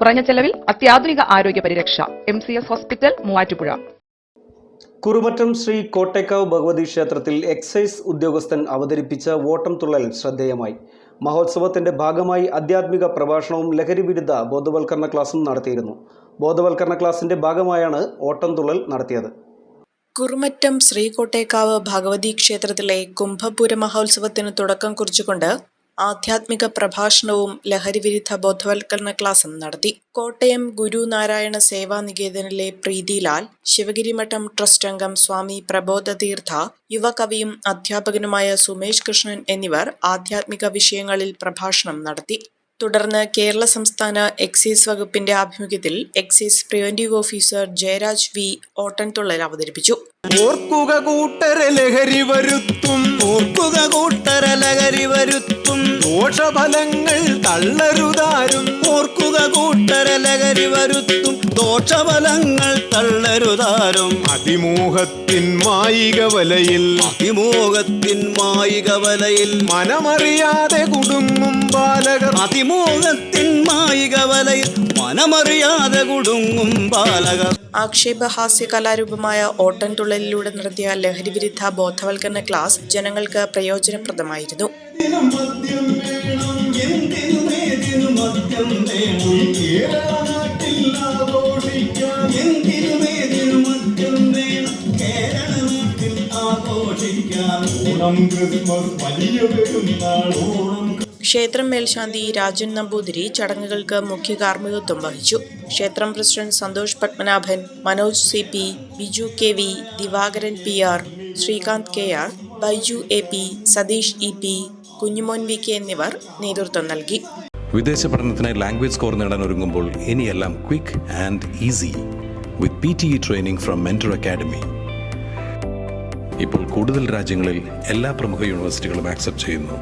കുറഞ്ഞ ചെലവിൽ അത്യാധുനിക ആരോഗ്യ പരിരക്ഷ. MCS hospital, Muvattupuzha. കുറുമറ്റം ശ്രീ കോട്ടേക്കാവ് ഭഗവതി ക്ഷേത്രത്തിൽ എക്സൈസ് ഉദ്യോഗസ്ഥൻ അവതരിപ്പിച്ച ഓട്ടം തുള്ളൽ ശ്രദ്ധേയമായി. മഹോത്സവത്തിന്റെ ഭാഗമായി ആധ്യാത്മിക പ്രഭാഷണവും ലഹരിവിരുദ്ധ ബോധവൽക്കരണ ക്ലാസും നടത്തിയിരുന്നു. ബോധവൽക്കരണ ക്ലാസിന്റെ ഭാഗമായാണ് ഓട്ടം തുള്ളൽ നടത്തിയത്. കുറുമറ്റം ശ്രീ കോട്ടേക്കാവ് ഭഗവതി ക്ഷേത്രത്തിലെ കുംഭപൂര മഹോത്സവത്തിന് തുടക്കം കുറിച്ചുകൊണ്ട് ആധ്യാത്മിക പ്രഭാഷണവും ലഹരിവിരുദ്ധ ബോധവൽക്കരണ ക്ലാസും നടത്തി. കോട്ടയം ഗുരുനാരായണ സേവാ നികേതനിലെ പ്രീതിലാൽ, ശിവഗിരിമഠം ട്രസ്റ്റ് അംഗം സ്വാമി പ്രബോധതീർത്ഥ, യുവകവിയും അധ്യാപകനുമായ സുമേഷ് കൃഷ്ണൻ എന്നിവർ ആധ്യാത്മിക വിഷയങ്ങളിൽ പ്രഭാഷണം നടത്തി. തുടർന്ന് കേരള സംസ്ഥാന എക്സൈസ് വകുപ്പിന്റെ ആഭിമുഖ്യത്തിൽ excise preventive officer Jayaraj V Ottanthullal അവതരിപ്പിച്ചു. ഓർക്കുക കൂട്ടര ലഹരി വരുത്തും, ഓർക്കുക കൂട്ടര ലഹരി വരുത്തും, ദോഷഫലങ്ങൾ തള്ളരുതാരും. ഓർക്കുക കൂട്ടര ലഹരി വരുത്തും, ദോഷഫലങ്ങൾ തള്ളരുതാരും. അതിമോഹത്തിൻ മായിക വലയിൽ, അതിമോഹത്തിൻ മായിക വലയിൽ മനമറിയാതെ കുടുങ്ങും ബാലകർ. അതിമോഹത്തിൻ മായിക വലയിൽ മനമറിയാതെ കുടുങ്ങും ബാലകർ. ആക്ഷേപഹാസ്യ കലാരൂപമായ ഓട്ടൻതുള്ളലിലൂടെ നടത്തിയ ലഹരിവിരുദ്ധ ബോധവൽക്കരണ ക്ലാസ് ജനങ്ങൾക്ക് പ്രയോജനപ്രദമായിരുന്നു. ക്ഷേത്രം മേൽശാന്തി രാജൻ നമ്പൂതിരി ചടങ്ങുകൾക്ക് മുഖ്യ കാർമ്മികത്വം വഹിച്ചു. ക്ഷേത്രം president Santhosh Padmanabhan, Manoj CP, Biju KV, Divakaran PR, Sreekanth KR, Baiju AP, Satheesh EP, Kunjumon VK എന്നിവർ നേതൃത്വം നൽകി. വിദേശ പഠനത്തിനായി ലാംഗ്വേജ് സ്കോർ നേടാൻ ഒരുങ്ങുമ്പോൾ ഇനിയെല്ലാം quick and easy with PTE training from mentor academy. ഇപ്പോൾ കൂടുതൽ രാജ്യങ്ങളിൽ എല്ലാ പ്രമുഖ യൂണിവേഴ്സിറ്റികളും ആക്സെപ്റ്റ് ചെയ്യുന്നു.